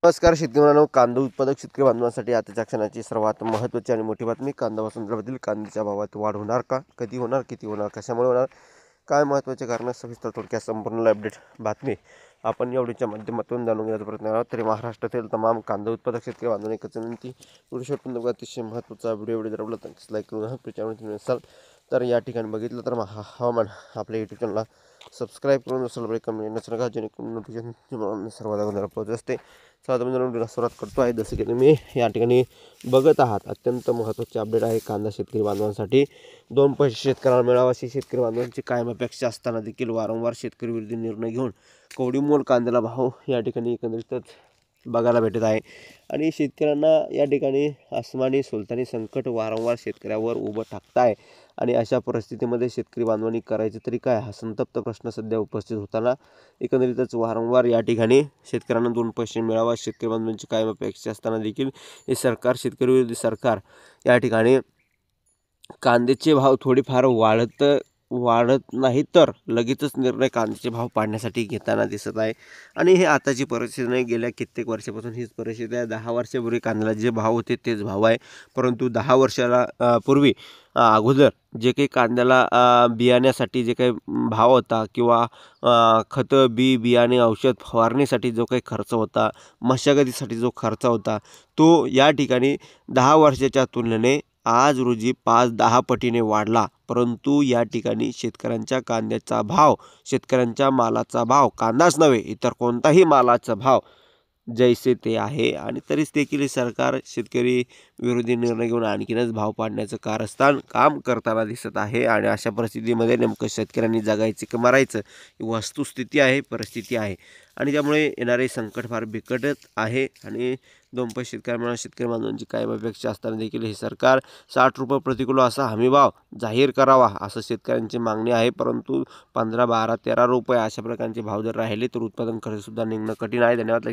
नमस्कार शेतकरी मित्रांनो, कांदा उत्पादक शेतकरी बांधवांसाठी आताच्या क्षणाची सर्वात महत्त्वाची आणि मोठी बातमी. कांदा व संदर्भातील कांद्याच्या भावात वाढ होणार का, कधी होणार, किती होणार, कशामुळे होणार, काय महत्त्वाचे कारण, सविस्तर थोडक्यात संपूर्ण अपडेट बातमी आपण व्हिडिओच्या माध्यमातून जाणून घेण्याचा प्रयत्न आहोत. तरी महाराष्ट्रातील तमाम कांदा उत्पादक शेतकरी बांधवांनी एकच विनंती, व्हिडिओ शेवटपर्यंत अतिशय महत्त्वाचा व्हिडिओ जर आवडला तर लाईक करून चॅनल असाल तर या ठिकाणी बघितलं तर हवामान आपल्या यूट्यूब चॅनलला सबस्क्राईब करून असेल बरे कमेंट नसलं का, जेणेकरून नोटिफिकेशन सर्वात अगोदर पोहोचत असते. साधारण सुरुवात करतो आहे. जसं की तुम्ही या ठिकाणी बघत आहात, अत्यंत महत्त्वाचे अपडेट आहे कांदा शेतकरी बांधवांसाठी. 2 पैसे शेतकऱ्याला मिळावा अशी शेतकरी बांधवांची कायम अपेक्षा असताना देखील वारंवार शेतकरी विरोधी निर्णय घेऊन कवडीमोल कांद्याला भाव या ठिकाणी एकंदरीतच बघायला भेटत आहे. आणि शेतकऱ्यांना या ठिकाणी आसमानी सुलतानी संकट वारंवार शेतकऱ्यावर उभं टाकत आहे. आणि अशा परिस्थितीमध्ये शेतकरी बांधवांनी करायचं तरी काय, हा संतप्त प्रश्न सध्या उपस्थित होताना एकंदरीतच वारंवार या ठिकाणी शेतकऱ्यांना 2 पैसे मिळावा शेतकरी बांधवांची कायम अपेक्षा असताना देखील हे सरकार, शेतकरी विरोधी सरकार या ठिकाणी कांद्याचे भाव थोडेफार वाढत नाही तर लगेचच निर्णय कांद्याचे भाव पाडण्यासाठी घेताना दिसत आहे. आणि हे आताची परिस्थिती नाही, गेल्या कित्येक वर्षापासून हीच परिस्थिती आहे. 10 वर्षापूर्वी कांद्याला जे भाव होते तेच भाव आहे. परंतु 10 वर्षाला पूर्वी अगोदर जे काही कांद्याला बियाण्यासाठी जे काही भाव होता किंवा खतं, बियाणे, औषध फवारणीसाठी जो काही खर्च होता, मशागतीसाठी जो खर्च होता, तो या ठिकाणी 10 वर्षाच्या तुलनेने आज रोजी 5-10 पटीने वाढला. परंतु या ठिकाणी शेतकऱ्यांच्या कांद्याचा भाव, शेतकऱ्यांच्या मालाचा भाव, कांदाच नव्हे इतर कोणताही मालाचा भाव जैसे ते आहे. आणि तरीच देखील सरकार शेतकरी विरोधी निर्णय घेऊन आणखीनच भाव पाडण्याचं कारस्थान काम करताना दिसत आहे. आणि अशा परिस्थितीमध्ये नेमकं शेतकऱ्यांनी जगायचं की मरायचं ही वस्तुस्थिती आहे, परिस्थिती आहे. आणि त्यामुळे येणारे संकट फार बिकटच आहे. आणि 2 पैसे शेतकऱ्यांना, शेतकरी बांधवांची कायम अपेक्षा असताना देखील हे सरकार 60 रुपये प्रति किलो असा हमीभाव जाहीर करावा असं शेतकऱ्यांची मागणी आहे. परंतु 15, 12, 13 रुपये अशा प्रकारचे भाव जर राहिले तर उत्पादन खर्चसुद्धा निघणं कठीण आहे. धन्यवाद.